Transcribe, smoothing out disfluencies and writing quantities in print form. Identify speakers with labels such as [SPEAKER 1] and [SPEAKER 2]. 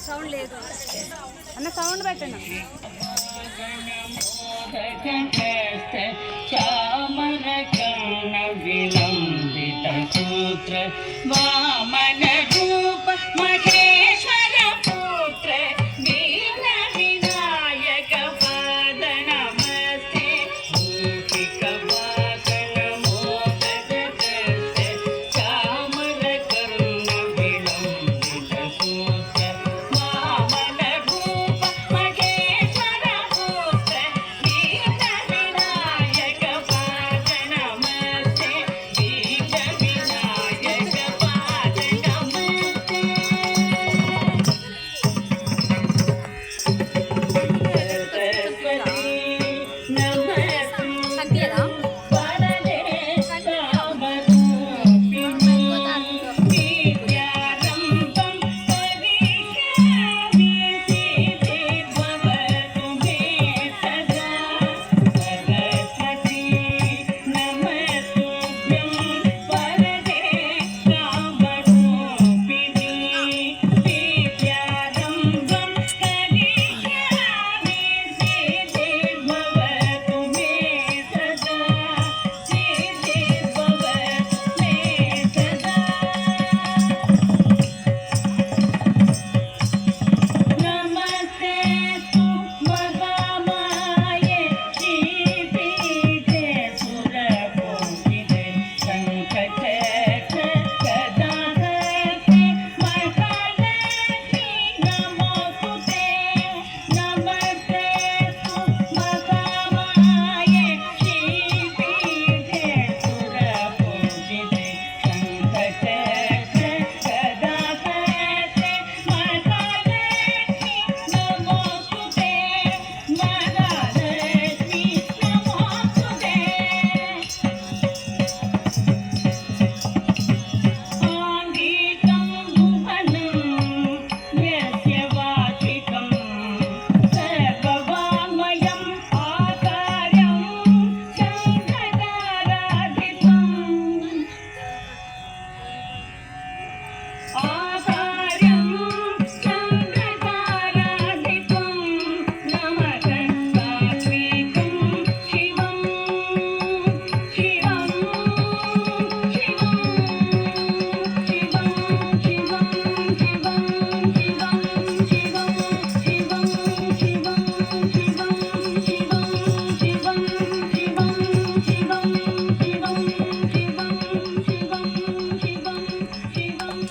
[SPEAKER 1] sound లేదు
[SPEAKER 2] అన్న sound పెట్టండి
[SPEAKER 3] విలంబిత సూత్ర వామన రూప మహేశ్వర పుత్ర వీర వినాయక పాద నమస్తే మూషిక వాకన మోదక చామర కరుణ విలంబిత సూత్ర వామన రూప మహేశ్వర పుత్ర వీర వినాయక పాద నమస్తే వీర వినాయక పాద నమస్తే సరస్వతి నమస్తే
[SPEAKER 1] కనిపించదా
[SPEAKER 3] శివం